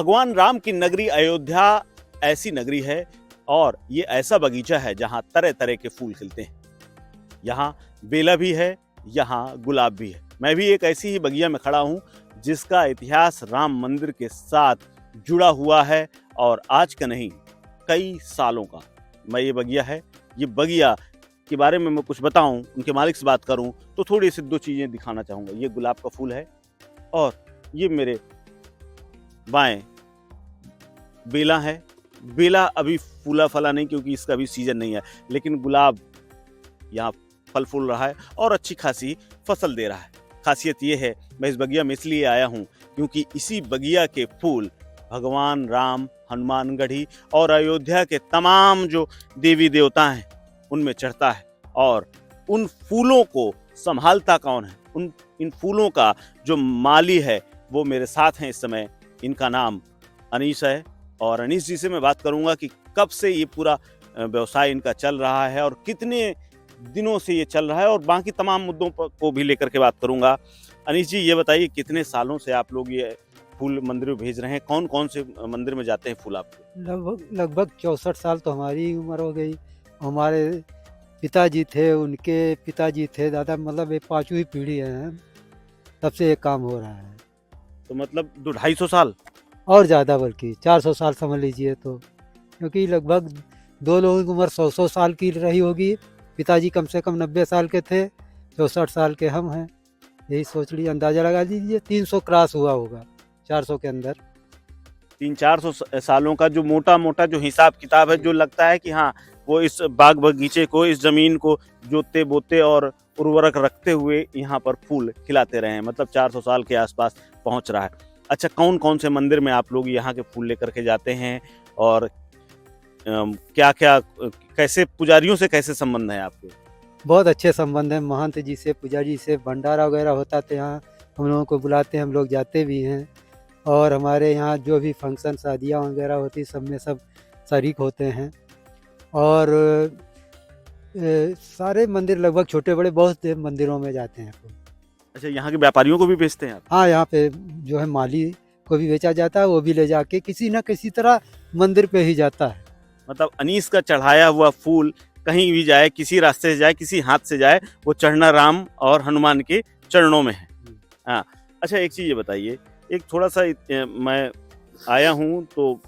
भगवान राम की नगरी अयोध्या ऐसी नगरी है और ये ऐसा बगीचा है जहां तरह तरह के फूल खिलते हैं। यहाँ बेला भी है, यहाँ गुलाब भी है। मैं भी एक ऐसी ही बगिया में खड़ा हूँ जिसका इतिहास राम मंदिर के साथ जुड़ा हुआ है और आज का नहीं, कई सालों का। मैं ये बगिया के बारे में मैं कुछ बताऊं, उनके मालिक से बात करूं तो थोड़ी सी दो चीजें दिखाना चाहूंगा। ये गुलाब का फूल है और ये मेरे बाएं बेला है। बेला अभी फूला फला नहीं क्योंकि इसका अभी सीजन नहीं है, लेकिन गुलाब यहाँ फल फूल रहा है और अच्छी खासी फसल दे रहा है। खासियत ये है, मैं इस बगिया में इसलिए आया हूँ क्योंकि इसी बगिया के फूल भगवान राम, हनुमानगढ़ी और अयोध्या के तमाम जो देवी देवता हैं उनमें चढ़ता है। और उन फूलों को संभालता कौन है, इन फूलों का जो माली है वो मेरे साथ हैं इस समय। इनका नाम अनीस है और अनीस जी से मैं बात करूंगा कि कब से ये पूरा व्यवसाय इनका चल रहा है और कितने दिनों से ये चल रहा है, और बाकी तमाम मुद्दों को भी लेकर के बात करूंगा। अनीस जी, ये बताइए कितने सालों से आप लोग ये फूल मंदिर में भेज रहे हैं? कौन कौन से मंदिर में जाते हैं फूल आपके? लगभग 64 साल तो हमारी उम्र हो गई। हमारे पिताजी थे, उनके पिताजी थे, दादा, मतलब ये पांचवी पीढ़ी है तब से ये काम हो रहा है। तो मतलब 200-250 साल और ज़्यादा, बल्कि 400 साल समझ लीजिए। तो क्योंकि लगभग दो लोगों की उम्र 100 साल की रही होगी। पिताजी कम से कम 90 साल के थे, 64 साल के हम हैं। यही सोच लीजिए, अंदाज़ा लगा लीजिए 300 क्रॉस हुआ होगा 400 के अंदर। 300-400 सालों का जो मोटा मोटा जो हिसाब किताब है, जो लगता है कि हाँ वो इस बाग बगीचे को, इस जमीन को जोतते बोते और उर्वरक रखते हुए यहाँ पर फूल खिलाते रहे हैं, मतलब 400 साल के आसपास पहुँच रहा है। अच्छा, कौन कौन से मंदिर में आप लोग यहाँ के फूल लेकर के जाते हैं और क्या क्या, कैसे पुजारियों से कैसे संबंध है आपके? बहुत अच्छे संबंध हैं महंत जी से, पुजारी से। भंडारा वगैरह होता तो यहाँ हम लोगों को बुलाते हैं, हम लोग जाते भी हैं। और हमारे यहाँ जो भी फंक्शन, शादियाँ वगैरह होती, सब में सब शरीक होते हैं। और सारे मंदिर, लगभग छोटे बड़े बहुत से मंदिरों में जाते हैं। अच्छा, यहाँ के व्यापारियों को भी बेचते हैं आप? हाँ, यहाँ पे जो है माली को भी बेचा जाता है, वो भी ले जाके किसी न किसी तरह मंदिर पे ही जाता है। मतलब अनीस का चढ़ाया हुआ फूल कहीं भी जाए, किसी रास्ते से जाए, किसी हाथ से जाए, वो चढ़ना राम और हनुमान के चरणों में है। हाँ। अच्छा, एक चीज़ ये बताइए, एक थोड़ा सा मैं आया हूँ तो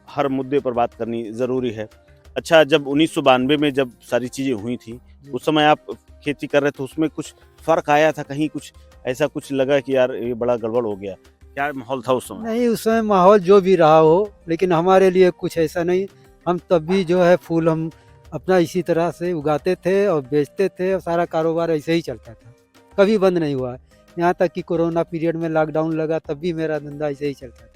हर मुद्दे पर बात करनी ज़रूरी है। अच्छा, जब 1992 में जब सारी चीज़ें हुई थी, उस समय आप खेती कर रहे थे, उसमें कुछ फ़र्क आया था? कहीं कुछ ऐसा कुछ लगा कि यार ये बड़ा गड़बड़ हो गया? क्या माहौल था उस समय? नहीं, उस समय माहौल जो भी रहा हो, लेकिन हमारे लिए कुछ ऐसा नहीं। हम तब भी जो है फूल हम अपना इसी तरह से उगाते थे और बेचते थे, और सारा कारोबार ऐसे ही चलता था, कभी बंद नहीं हुआ। यहाँ तक कि कोरोना पीरियड में लॉकडाउन लगा, तब भी मेरा धंधा ऐसे ही चलता था,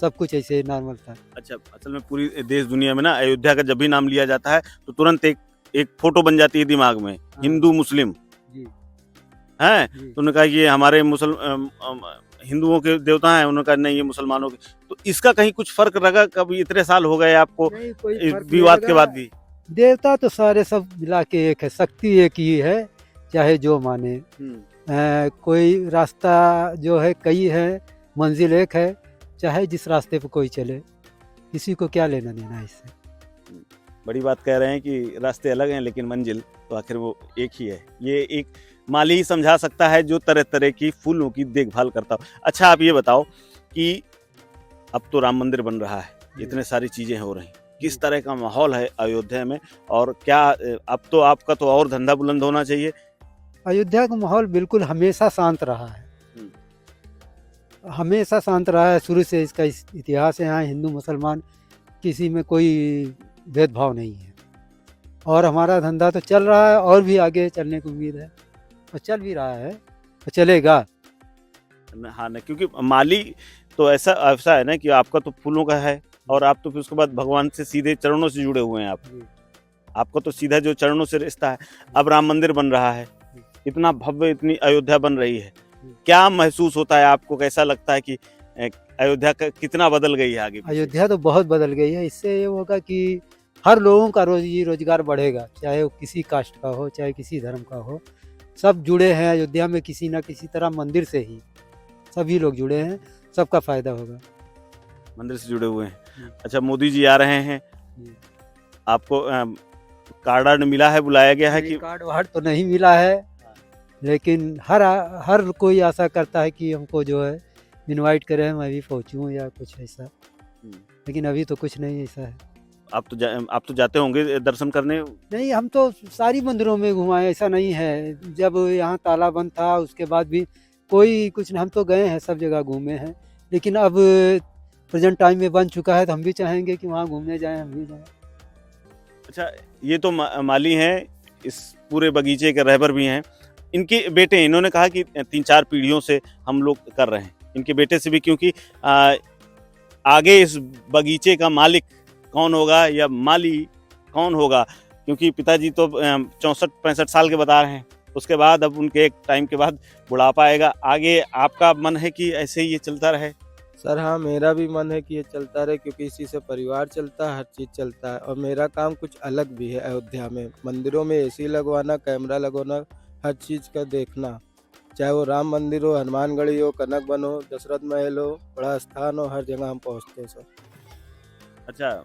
सब कुछ ऐसे ही नॉर्मल था। अच्छा, असल में पूरी देश दुनिया में ना अयोध्या का जब भी नाम लिया जाता है तो तुरंत एक फोटो बन जाती है दिमाग में, हिंदू मुस्लिम जी हैं। जी। तो उन्होंने कहा ये हमारे हिंदुओं के देवता हैं, उन्होंने कहा नहीं ये मुसलमानों के। तो इसका कहीं कुछ फर्क लगा? कभी इतने साल हो गए आपको नहीं, कोई इस फर्क नहीं विवाद के लगा। बाद भी? देवता तो सारे सब मिला के एक है, शक्ति एक ही है, चाहे जो माने। कोई रास्ता जो है कई है, मंजिल एक है, चाहे जिस रास्ते पे कोई चले, किसी को क्या लेना देना इससे। बड़ी बात कह रहे हैं कि रास्ते अलग हैं लेकिन मंजिल तो आखिर वो एक ही है। ये एक माली ही समझा सकता है जो तरह तरह की फूलों की देखभाल करता हो। अच्छा, आप ये बताओ कि अब तो राम मंदिर बन रहा है, इतने सारी चीजें हो रही, किस तरह का माहौल है अयोध्या में? और क्या अब तो आपका तो और धंधा बुलंद होना चाहिए? अयोध्या का माहौल बिल्कुल हमेशा शांत रहा है, हमेशा शांत रहा है। शुरू से इसका इतिहास है, यहाँ हिंदू मुसलमान किसी में कोई भेदभाव नहीं है। और हमारा धंधा तो चल रहा है और भी आगे चलने की उम्मीद है, और चल भी रहा है और चलेगा। हाँ ना, क्योंकि माली तो ऐसा ऐसा है ना कि आपका तो फूलों का है और आप तो फिर उसके बाद भगवान से सीधे चरणों से जुड़े हुए हैं। आपका तो सीधा जो चरणों से रिश्ता है। अब राम मंदिर बन रहा है, इतना भव्य, इतनी अयोध्या बन रही है, क्या महसूस होता है आपको? कैसा लगता है कि अयोध्या का कितना बदल गई है आगे? अयोध्या तो बहुत बदल गई है। इससे ये होगा कि हर लोगों का रोजगार बढ़ेगा, चाहे वो किसी कास्ट का हो, चाहे किसी धर्म का हो। सब जुड़े हैं अयोध्या में किसी न किसी तरह, मंदिर से ही सभी लोग जुड़े हैं, सबका फायदा होगा। मंदिर से जुड़े हुए हैं। जी। अच्छा, मोदी जी आ रहे हैं, जी। आपको कार्ड वार्ड मिला है, बुलाया गया है नहीं, कि? कार्ड वार्ड तो नहीं मिला है, लेकिन हर कोई आशा करता है कि हमको जो है इनवाइट करें, मैं भी पहुँचूँ या कुछ ऐसा, हम्म, लेकिन अभी तो कुछ नहीं ऐसा है। आप तो जाते होंगे दर्शन करने? नहीं, हम तो सारी मंदिरों में घुमाए, ऐसा नहीं है। जब यहाँ ताला बंद था उसके बाद भी कोई कुछ नहीं, हम तो गए हैं, सब जगह घूमे हैं। लेकिन अब प्रेजेंट टाइम में बन चुका है तो हम भी चाहेंगे कि वहाँ घूमने जाएं, हम भी जाएं। अच्छा, ये तो माली हैं, इस पूरे बगीचे के रहबर भी हैं। इनके बेटे, इन्होंने कहा कि 3-4 पीढ़ियों से हम लोग कर रहे हैं। इनके बेटे से भी, क्योंकि आगे इस बगीचे का मालिक कौन होगा या माली कौन होगा, क्योंकि पिताजी तो 64-65 साल के बता रहे हैं। उसके बाद अब उनके एक टाइम के बाद बुढ़ापा आएगा। आगे आपका मन है कि ऐसे ही ये चलता रहे? सर हाँ, मेरा भी मन है कि ये चलता रहे, क्योंकि इसी से परिवार चलता है, हर चीज़ चलता है। और मेरा काम कुछ अलग भी है अयोध्या में, मंदिरों में एसी लगवाना, कैमरा लगवाना, हर चीज़ का देखना। चाहे वो राम मंदिर हो, हनुमानगढ़ी हो, कनक वन हो, दशरथ महल हो, बड़ा स्थान हो, हर जगह हम पहुँचते हैं सर। अच्छा,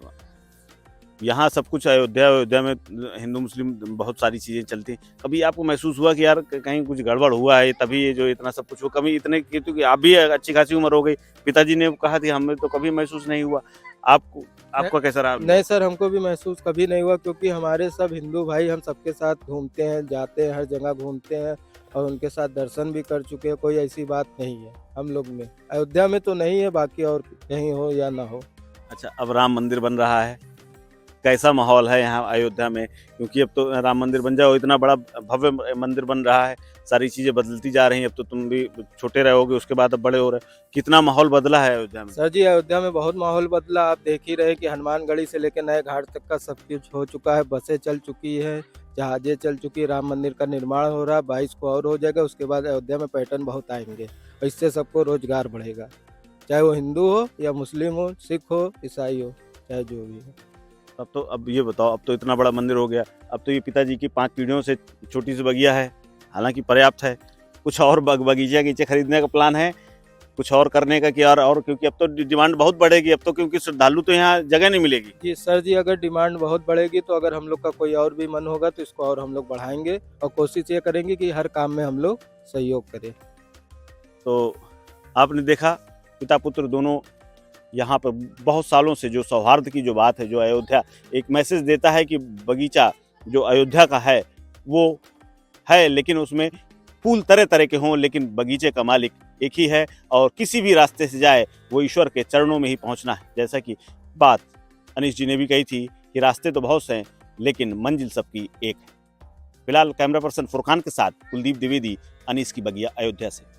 यहाँ सब कुछ अयोध्या में हिंदू मुस्लिम बहुत सारी चीज़ें चलती हैं। कभी आपको महसूस हुआ कि यार कहीं कुछ गड़बड़ हुआ है, तभी ये जो इतना सब कुछ हो? कभी इतने, क्योंकि आप भी अच्छी खासी उम्र हो गई, पिताजी ने कहा थी, हमें तो कभी महसूस नहीं हुआ। आपका कैसा रहा? नहीं सर, हमको भी महसूस कभी नहीं हुआ, क्योंकि हमारे सब हिंदू भाई हम सबके साथ घूमते हैं, जाते हैं, हर जगह घूमते हैं और उनके साथ दर्शन भी कर चुके हैं। कोई ऐसी बात नहीं है हम लोग में। अयोध्या में तो नहीं है, बाकी और कहीं हो या ना हो। अच्छा, अब राम मंदिर बन रहा है, कैसा माहौल है यहाँ अयोध्या में? क्योंकि अब तो राम मंदिर बन जाओ, इतना बड़ा भव्य मंदिर बन रहा है, सारी चीज़ें बदलती जा रही हैं। अब तो तुम भी छोटे रहोगे, उसके बाद अब बड़े हो रहे, कितना माहौल बदला है अयोध्या में? सर जी, अयोध्या में बहुत माहौल बदला। आप देख ही रहे कि हनुमानगढ़ी से लेकर नए घाट तक का सब कुछ हो चुका है। बसें चल चुकी है, जहाजें चल चुकी है, राम मंदिर का निर्माण हो रहा है, 22 को और हो जाएगा। उसके बाद अयोध्या में पर्यटन बहुत आएंगे और इससे सबको रोजगार बढ़ेगा, चाहे वो हिंदू हो या मुस्लिम हो, सिख हो, ईसाई हो, चाहे जो भी हो। अब ये बताओ, अब तो इतना बड़ा मंदिर हो गया, अब तो ये पिताजी की 5 पीढ़ियों से छोटी सी बगिया है, हालांकि पर्याप्त है। कुछ और बगीचे खरीदने का प्लान है, कुछ और करने का? कि और क्योंकि अब तो डिमांड बहुत बढ़ेगी, अब तो क्योंकि श्रद्धालु तो यहाँ जगह नहीं मिलेगी। जी सर जी, अगर डिमांड बहुत बढ़ेगी तो अगर हम लोग का कोई और भी मन होगा तो इसको और हम लोग बढ़ाएंगे और कोशिश ये करेंगे कि हर काम में हम लोग सहयोग करें। तो आपने देखा, पिता पुत्र दोनों यहाँ पर बहुत सालों से जो सौहार्द की जो बात है, जो अयोध्या एक मैसेज देता है कि बगीचा जो अयोध्या का है वो है, लेकिन उसमें फूल तरह तरह के हों, लेकिन बगीचे का मालिक एक ही है। और किसी भी रास्ते से जाए वो ईश्वर के चरणों में ही पहुँचना है। जैसा कि बात अनीश जी ने भी कही थी कि रास्ते तो बहुत से हैं, लेकिन मंजिल सबकी एक है। फिलहाल कैमरा पर्सन फुरकान के साथ कुलदीप द्विवेदी, अनीश की बगिया, अयोध्या से।